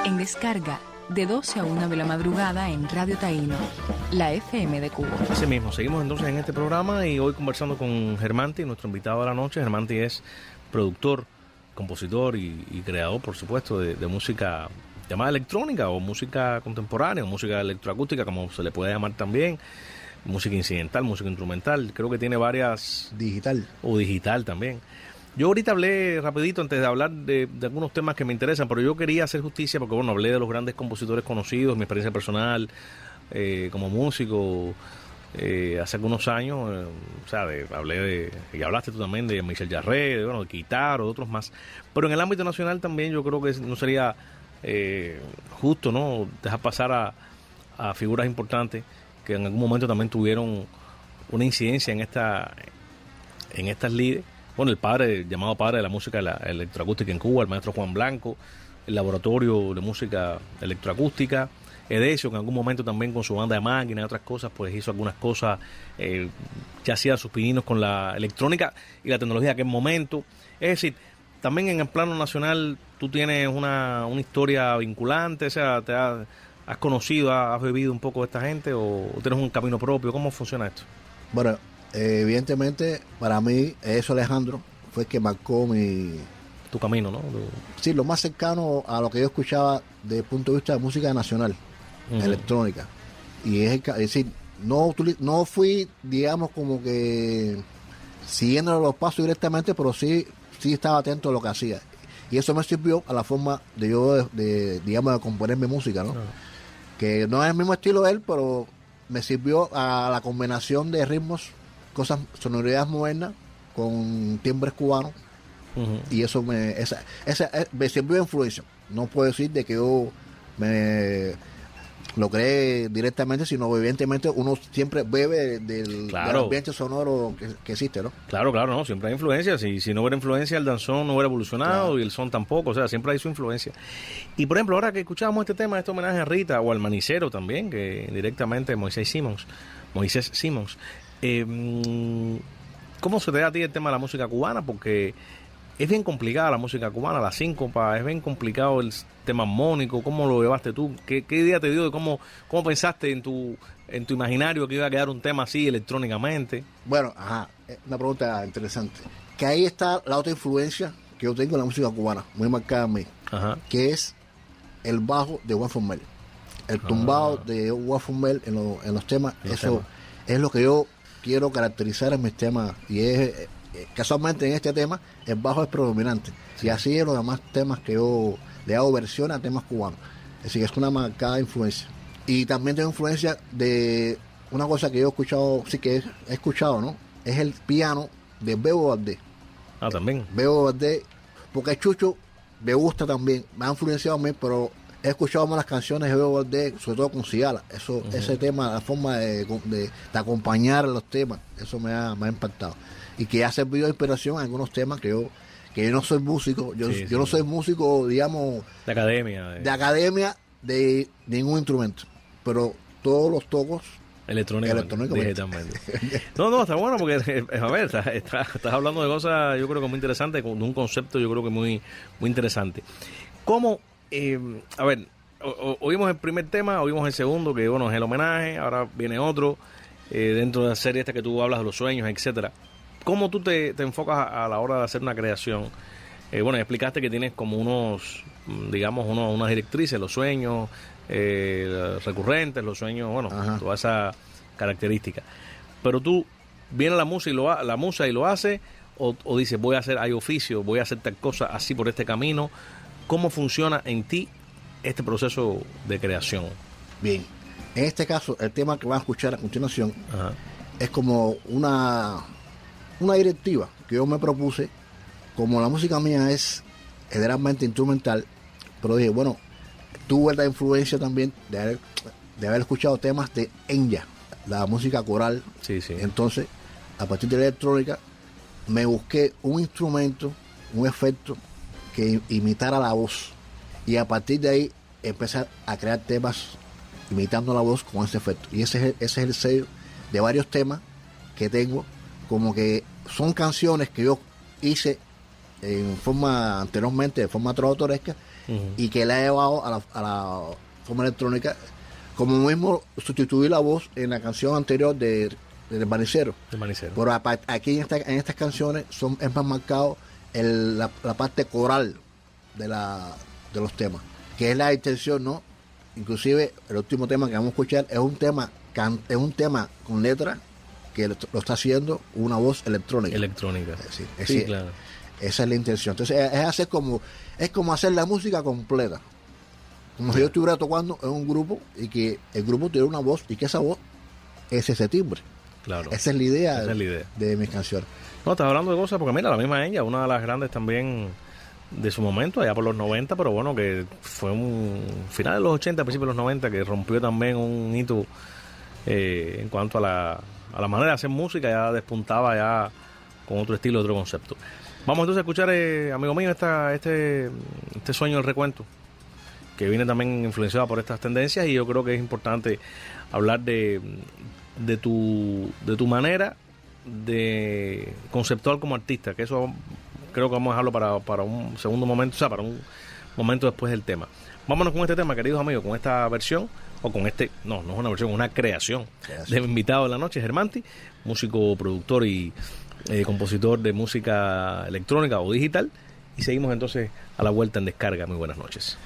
En descarga de 12 a 1 de la madrugada en Radio Taíno, la FM de Cuba. Así mismo, seguimos entonces en este programa y hoy conversando con Germanti, nuestro invitado de la noche. Germanti es productor, compositor y creador, por supuesto, de música llamada electrónica o música contemporánea o música electroacústica, como se le puede llamar también. Música incidental, música instrumental, creo que tiene varias... Digital. O digital también. Yo ahorita hablé rapidito antes de hablar de algunos temas que me interesan, pero yo quería hacer justicia porque, bueno, hablé de los grandes compositores conocidos, mi experiencia personal como músico hace algunos años, y hablaste tú también de Michel Jarre, de Guitar o de otros más. Pero en el ámbito nacional también yo creo que no sería justo, ¿no?, dejar pasar a figuras importantes que en algún momento también tuvieron una incidencia en estas lides. Bueno, el llamado padre de la música electroacústica en Cuba, el maestro Juan Blanco, el laboratorio de música electroacústica, Edesio, que en algún momento también con su banda de máquinas y otras cosas, pues hizo algunas cosas, ya hacía sus pininos con la electrónica y la tecnología de aquel momento. Es decir, también en el plano nacional tú tienes una historia vinculante, o sea, ¿has conocido, has vivido un poco de esta gente o tienes un camino propio? ¿Cómo funciona esto? Bueno, evidentemente para mí eso, Alejandro, fue el que marcó tu camino, ¿no? Sí, lo más cercano a lo que yo escuchaba desde el punto de vista de música nacional, electrónica. Y es decir, no fui, digamos, como que siguiendo los pasos directamente, pero sí estaba atento a lo que hacía. Y eso me sirvió a la forma digamos, de componer mi música, ¿no? Que no es el mismo estilo de él, pero me sirvió a la combinación de ritmos, sonoridades modernas con timbres cubanos. Y eso me sirvió de influencia. No puedo decir de que yo me lo creé directamente, sino evidentemente uno siempre bebe del ambiente sonoro que existe, ¿no? Claro, no, siempre hay influencia. Si no hubiera influencia, el danzón no hubiera evolucionado, y el son tampoco, o sea, siempre hay su influencia. Y por ejemplo, ahora que escuchábamos este tema, este homenaje a Rita, o al manicero también, que directamente Moisés Simons, ¿cómo se te da a ti el tema de la música cubana? Porque es bien complicada la música cubana, la síncopa, es bien complicado el tema armónico. ¿Cómo lo llevaste tú? ¿Qué idea te dio de cómo pensaste en tu imaginario que iba a quedar un tema así electrónicamente? Bueno, una pregunta interesante. Que ahí está la otra influencia que yo tengo en la música cubana, muy marcada en mí, que es el bajo de Juan Formel. El tumbado de Juan Formel en los temas, es lo que yo quiero caracterizar en mis temas, y es... casualmente en este tema el bajo es predominante, y así en los demás temas que yo le hago versión a temas cubanos. Es decir, es una marcada influencia. Y también tengo influencia de una cosa que yo he escuchado, ¿no? Es el piano de Bebo Valdés. También Bebo Valdés, porque Chucho me gusta también, me ha influenciado a mí, pero he escuchado más las canciones de Bebo Valdés, sobre todo con Ciala. Ese tema, la forma de acompañar los temas, eso me ha impactado. Y que ha servido de inspiración a algunos temas que yo no soy músico, yo no soy músico, digamos, de academia de ningún instrumento, pero todos los tocos electrónicamente. No, está bueno porque, a ver, estás hablando de cosas, yo creo que muy interesantes, de un concepto yo creo que muy, muy interesante. ¿Cómo, a ver, oímos el primer tema, oímos el segundo, que bueno, es el homenaje, ahora viene otro, dentro de la serie esta que tú hablas de los sueños, etcétera? ¿Cómo tú te enfocas a la hora de hacer una creación? Bueno, explicaste que tienes como unas directrices, los sueños recurrentes, los sueños, toda esa característica. Pero tú, viene la musa y lo hace, o dices, hay oficio, voy a hacer tal cosa así por este camino. ¿Cómo funciona en ti este proceso de creación? Bien, en este caso, el tema que van a escuchar a continuación es como una directiva que yo me propuse. Como la música mía es generalmente instrumental, pero dije, bueno, tuve la influencia también de haber escuchado temas de Enya, la música coral. Sí. Entonces, a partir de la electrónica, me busqué un instrumento, un efecto que imitara la voz, y a partir de ahí empecé a crear temas imitando la voz con ese efecto. Y ese es el sello de varios temas que tengo, como que son canciones que yo hice anteriormente de forma trovatoresca, y que la ha llevado a la forma electrónica, como mismo sustituir la voz en la canción anterior de Manicero. Pero aquí en estas canciones es más marcado la parte coral de los temas, que es la intención, ¿no? Inclusive el último tema que vamos a escuchar es un tema con letra que lo está haciendo una voz electrónica. Sí, claro. Esa es la intención. Entonces es como hacer la música completa. Como si yo estuviera tocando en un grupo y que el grupo tuviera una voz y que esa voz es ese timbre. Claro. Esa es la idea de mis canciones. No, estás hablando de cosas, porque mira, la misma ella, una de las grandes también de su momento, allá por los 90, pero bueno, que fue un final de los 80, principios de los 90, que rompió también un hito en cuanto a la manera de hacer música, ya despuntaba ya con otro estilo, otro concepto. Vamos entonces a escuchar, amigo mío, este sueño del recuento, que viene también influenciado por estas tendencias, y yo creo que es importante hablar de tu manera de conceptual como artista, que eso creo que vamos a dejarlo para un segundo momento, o sea, para un momento después del tema. Vámonos con este tema, queridos amigos, con esta versión, o con no es una versión, es una creación de mi invitado de la noche, Germanti, músico, productor y compositor de música electrónica o digital. Y seguimos entonces a la vuelta en descarga. Muy buenas noches.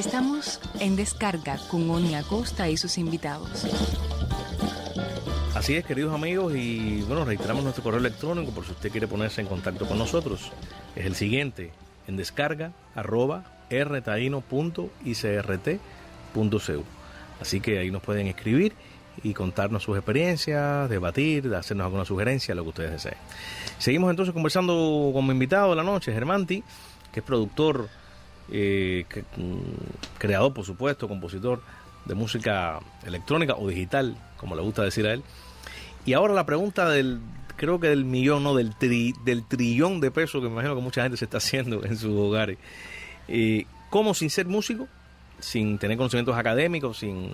Estamos en Descarga con Oni Acosta y sus invitados. Así es, queridos amigos, y bueno, reiteramos nuestro correo electrónico por si usted quiere ponerse en contacto con nosotros. Es el siguiente, en descarga@rtaino.icrt.cu. Así que ahí nos pueden escribir y contarnos sus experiencias, debatir, hacernos alguna sugerencia, lo que ustedes deseen. Seguimos entonces conversando con mi invitado de la noche, Germanti, que es productor, creador, por supuesto, compositor de música electrónica o digital, como le gusta decir a él. Y ahora la pregunta creo que del millón, no, del trillón de pesos que me imagino que mucha gente se está haciendo en sus hogares. ¿Cómo sin ser músico, sin tener conocimientos académicos, sin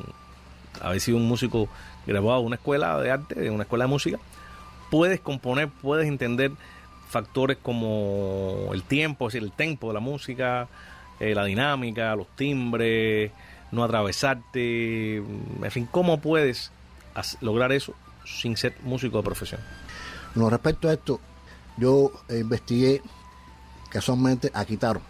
haber sido un músico graduado de una escuela de arte, de una escuela de música, puedes componer, puedes entender factores como el tiempo, es decir, el tempo de la música, la dinámica, los timbres, no atravesarte, en fin, ¿cómo puedes lograr eso sin ser músico de profesión? Bueno, respecto a esto, yo investigué casualmente a Kitaro.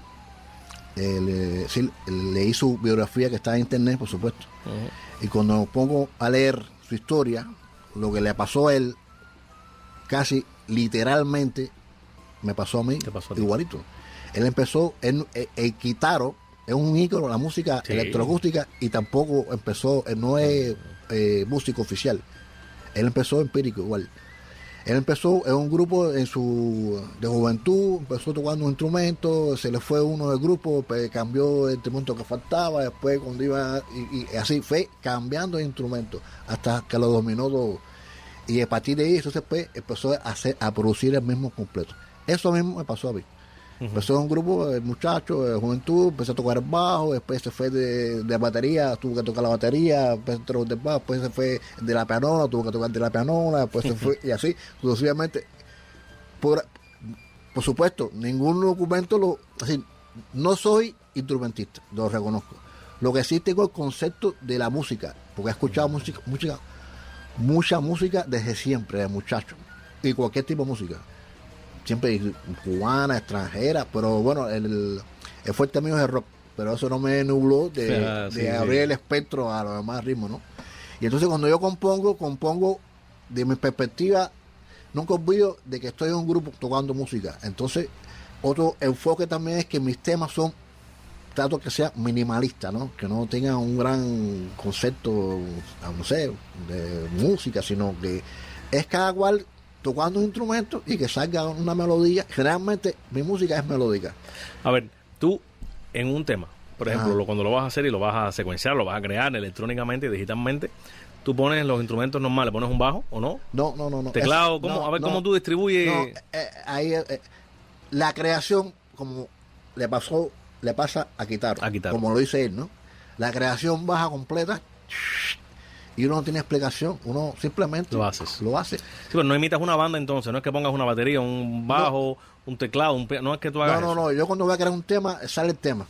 Leí su biografía que está en internet, por supuesto. Uh-huh. Y cuando me pongo a leer su historia, lo que le pasó a él, casi literalmente me pasó a mí, igualito. Él empezó, el Kitaro es un ícono de la música electroacústica y tampoco empezó, no es músico oficial. Él empezó empírico igual. Él empezó en un grupo de juventud, empezó tocando un instrumento, se le fue uno del grupo, pues cambió el instrumento que faltaba, después cuando iba, y así fue cambiando de instrumento hasta que lo dominó todo. Y a partir de ahí, entonces pues, empezó a producir el mismo completo. Eso mismo me pasó a mí. Uh-huh. Empezó en un grupo de muchachos de juventud, empecé a tocar el bajo, después se fue de batería, tuvo que tocar la batería, después entró del bajo, después se fue de la pianola, tuvo que tocar de la pianola, después se fue, y así, sucesivamente. Por supuesto, ningún documento así, no soy instrumentista, lo reconozco. Lo que sí tengo el concepto de la música, porque he escuchado mucha música desde siempre, de muchacho, y cualquier tipo de música. Siempre cubana, extranjera, pero bueno, el fuerte mío es el rock, pero eso no me nubló de abrir el espectro a los demás ritmos, ¿no? Y entonces cuando yo compongo de mi perspectiva, nunca olvido de que estoy en un grupo tocando música. Entonces, otro enfoque también es que mis temas trato que sea minimalista, ¿no? Que no tenga un gran concepto, no sé, de música, sino que es cada cual tocando un instrumento y que salga una melodía. Generalmente mi música es melódica. A ver, tú en un tema, por ejemplo, cuando lo vas a hacer y lo vas a secuenciar, lo vas a crear electrónicamente y digitalmente, tú pones los instrumentos normales, ¿pones un bajo o no? No. Teclado, ¿cómo tú distribuyes? No, ahí la creación, como le pasa a Kitaro, como lo dice él, ¿no? La creación baja completa y uno no tiene explicación, uno simplemente lo hace. Sí, pero no imitas una banda entonces, no es que pongas una batería, un bajo, un teclado, no es que tú hagas No, yo cuando voy a crear un tema, sale el tema.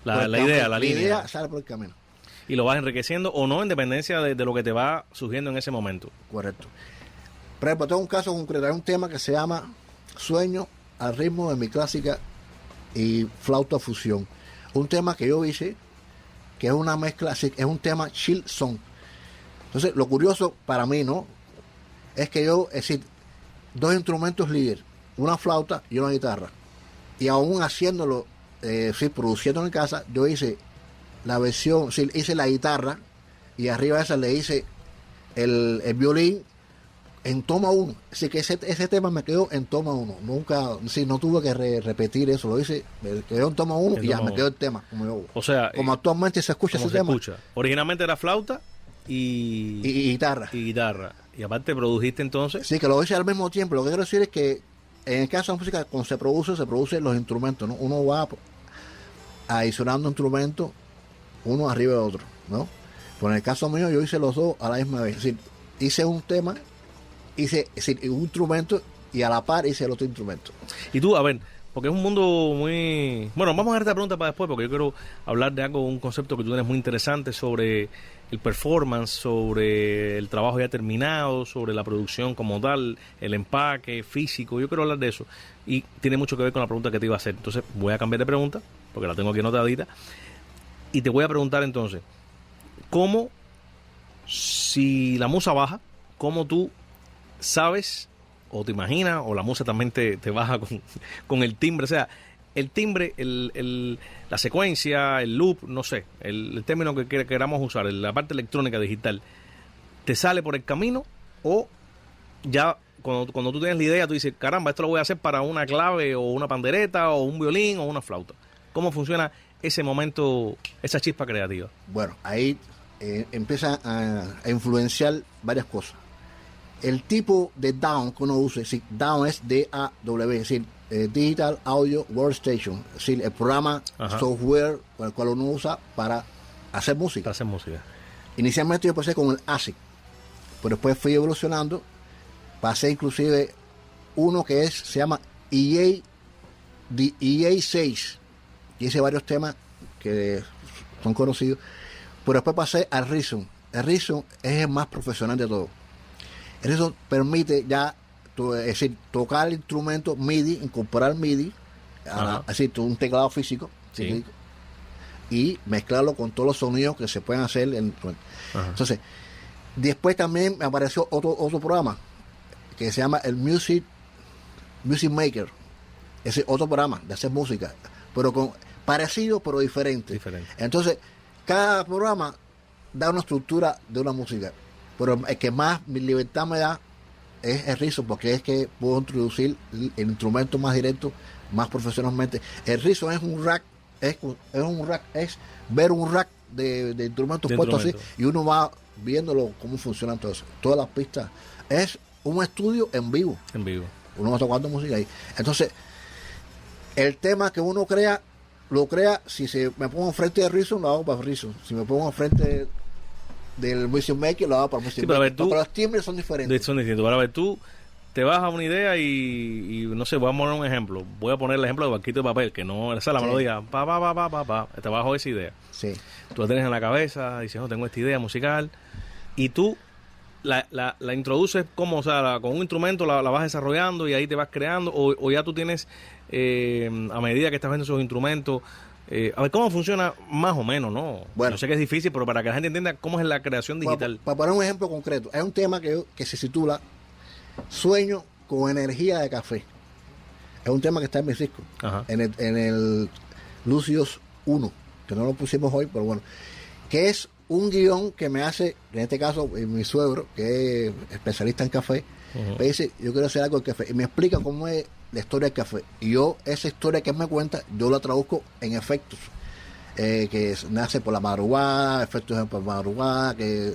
La idea, la línea. La idea sale por el camino. Y lo vas enriqueciendo o no en dependencia de lo que te va surgiendo en ese momento. Correcto. Por ejemplo, tengo un caso concreto, hay un tema que se llama Sueño al ritmo de mi clásica y flauta fusión. Un tema que yo hice, que es una mezcla, es un tema chill song. Entonces, lo curioso para mí, ¿no? Es que es decir, dos instrumentos líder, una flauta y una guitarra. Y aún haciéndolo, produciendo en casa, yo hice la versión, hice la guitarra y arriba de esa le hice el violín en toma 1. Así que ese tema me quedó en toma 1. Nunca, no tuve que repetir eso. Lo hice, me quedó en toma 1 y ya me quedó el tema. Como actualmente se escucha ese tema. Originalmente era flauta y guitarra. Y aparte produjiste entonces. Sí, que lo hice al mismo tiempo. Lo que quiero decir es que en el caso de la música, cuando se producen los instrumentos, ¿no? Uno va adicionando instrumentos uno arriba de otro, ¿no? Pero en el caso mío, yo hice los dos a la misma vez. Es decir, hice un tema, hice un instrumento y a la par hice el otro instrumento. Y tú, a ver, porque es un mundo muy... Bueno, vamos a dejar esta pregunta para después, porque yo quiero hablar de algo, un concepto que tú tienes muy interesante sobre el performance, sobre el trabajo ya terminado, sobre la producción como tal, el empaque físico. Yo quiero hablar de eso. Y tiene mucho que ver con la pregunta que te iba a hacer. Entonces voy a cambiar de pregunta, porque la tengo aquí anotadita. Y te voy a preguntar entonces, ¿cómo, si la musa baja, cómo tú sabes o te imaginas, o la musa también te baja con el timbre? O sea, el timbre, la secuencia, el loop, no sé, el término que queramos usar, la parte electrónica digital, ¿te sale por el camino o ya cuando tú tienes la idea, tú dices, caramba, esto lo voy a hacer para una clave o una pandereta o un violín o una flauta? ¿Cómo funciona ese momento, esa chispa creativa? Bueno, ahí empieza a influenciar varias cosas. El tipo de DAW que uno usa, es decir, DAW es D-A-W, es decir, Digital Audio Workstation, es decir, el programa, software con el cual uno usa para hacer música. Para hacer música. Inicialmente yo empecé con el ASIC, pero después fui evolucionando, pasé inclusive uno que se llama EA6, y hice varios temas que son conocidos, pero después pasé al Reason. El Reason es el más profesional de todo. El Reason permite ya, es decir, tocar el instrumento MIDI, incorporar MIDI, es decir, un teclado físico, sí, y mezclarlo con todos los sonidos que se pueden hacer en el instrumento. Entonces, después también me apareció otro programa que se llama el Music Maker. Ese otro programa de hacer música, pero parecido pero diferente. Entonces, cada programa da una estructura de una música, pero el que más mi libertad me da es el Reason, porque es que puedo introducir el instrumento más directo, más profesionalmente. El Reason es un rack, es ver un rack de instrumentos puestos así, y uno va viéndolo cómo funcionan todas las pistas. Es un estudio en vivo. Uno va tocando música ahí. Entonces, el tema que uno crea, lo crea. Si me pongo enfrente de Reason, lo hago para Reason. Si me pongo enfrente del Music Maker, lo hago para Music Maker. Pero los timbres son diferentes. Son distintos. Ahora, a ver, tú te vas a una idea y no sé, voy a poner un ejemplo. Voy a poner el ejemplo de Barquito de Papel, que no, esa es la melodía. Te bajo esa idea. Sí. Tú la tienes en la cabeza, dices, no, tengo esta idea musical, y tú la introduces como, o sea, con un instrumento la vas desarrollando y ahí te vas creando, o ya tú tienes, a medida que estás viendo esos instrumentos, a ver cómo funciona más o menos, ¿no? Bueno, yo sé que es difícil, pero para que la gente entienda cómo es la creación digital. Para poner un ejemplo concreto, hay un tema que se titula Sueño con energía de café. Es un tema que está en mi disco, en el Lucios 1, que no lo pusimos hoy, pero bueno, que es un guión que me hace, en este caso, mi suegro, que es especialista en café, me dice, yo quiero hacer algo de café, y me explica cómo es la historia del café. Y yo, esa historia que él me cuenta, yo la traduzco en efectos, que nace por la madrugada, efectos por la madrugada, que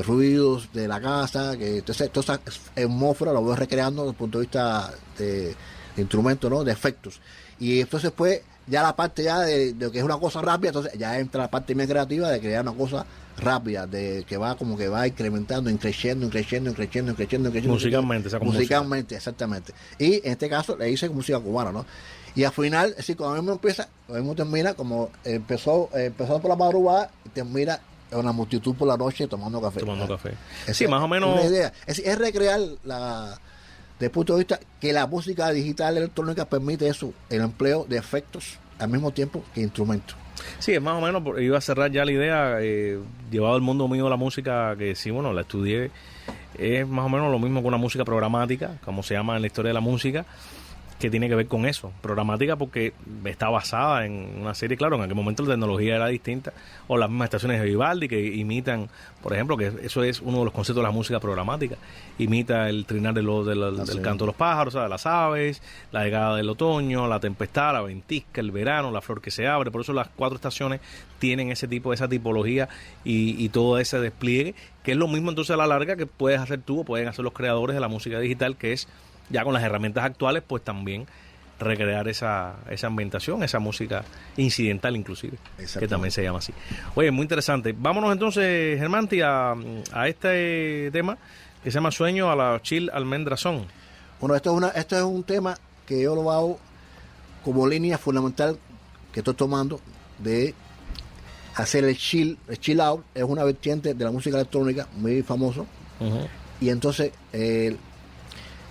ruidos de la casa, que entonces toda esa atmósfera la voy recreando desde el punto de vista de instrumentos, ¿no? De efectos. Y entonces pues ya la parte ya de que es una cosa rápida, entonces ya entra la parte más creativa de crear una cosa rápida, de que va como que va incrementando, creciendo. Musicalmente, exactamente. Y en este caso le hice música cubana, ¿no? Y al final, es decir, cuando mismo empieza, cuando mismo termina, como empezó por la madrugada y termina una multitud por la noche tomando café. Sí, más o menos. Una idea. Es recrear desde el punto de vista que la música digital electrónica permite eso, el empleo de efectos al mismo tiempo que instrumentos. Sí, es más o menos, iba a cerrar ya la idea, llevado al mundo mío de la música, que sí, bueno, la estudié, es más o menos lo mismo que una música programática, como se llama en la historia de la música, que tiene que ver con eso, programática, porque está basada en una serie, claro, en aquel momento la tecnología era distinta, o las mismas estaciones de Vivaldi que imitan, por ejemplo, que eso es uno de los conceptos de la música programática, imita el trinar del canto de los pájaros, o sea, de las aves, la llegada del otoño, la tempestad, la ventisca, el verano, la flor que se abre. Por eso las 4 estaciones tienen esa tipología y todo ese despliegue, que es lo mismo entonces a la larga que puedes hacer tú o pueden hacer los creadores de la música digital, que es ya con las herramientas actuales, pues también recrear esa ambientación, esa música incidental inclusive, que también se llama así. Oye, muy interesante. Vámonos entonces, Germanti, a este tema que se llama Sueño a la Chill Almendrazón. Bueno, esto es un tema que yo lo hago como línea fundamental que estoy tomando de hacer el chill out. Es una vertiente de la música electrónica muy famoso. Y entonces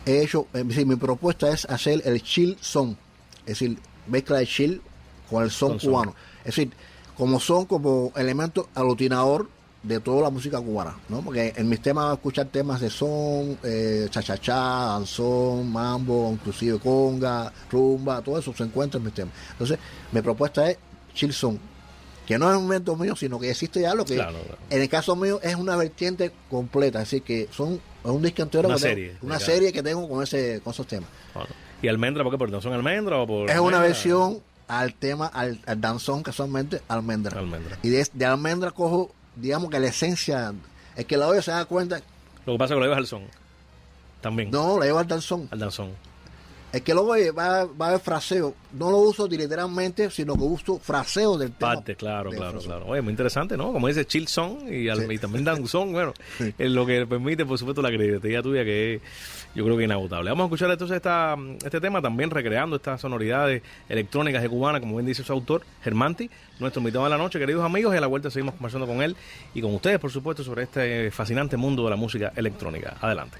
he hecho, mi propuesta es hacer el chill son, es decir, mezcla de chill con el son cubano. Es decir, como son como elementos aglutinador de toda la música cubana, ¿no? Porque en mis temas voy a escuchar temas de son, cha-cha-cha, danzón, mambo, inclusive conga, rumba, todo eso se encuentra en mis temas. Entonces, mi propuesta es chill son, que no es un invento mío, sino que existe ya lo que Claro. en el caso mío es una vertiente completa, es decir, que es un disco entero, Una que tengo- serie, una claro. serie que tengo con esos temas. Bueno. ¿Y almendra? ¿Por qué? ¿Por danzón almendra o por...? Es una almendra? versión al tema, al danzón, casualmente, almendra. Almendra. Y de almendra cojo, digamos que la esencia, es que la oye se da cuenta, Lo que pasa es que lo llevas al son. También. no, la llevo al danzón. Al danzón. Es que luego va a haber fraseo. No lo uso literalmente, sino que uso fraseo del tema. Parte, claro, del claro, fraseo. claro. Oye, muy interesante, ¿no? Como dice chill song y también danzón, bueno, es lo que permite, por supuesto, la creatividad tuya, que es, yo creo que inagotable. Vamos a escuchar entonces este tema, también recreando estas sonoridades electrónicas de cubana, como bien dice su autor, Germanti, nuestro invitado de la noche, queridos amigos, y a la vuelta seguimos conversando con él y con ustedes, por supuesto, sobre este fascinante mundo de la música electrónica. Adelante.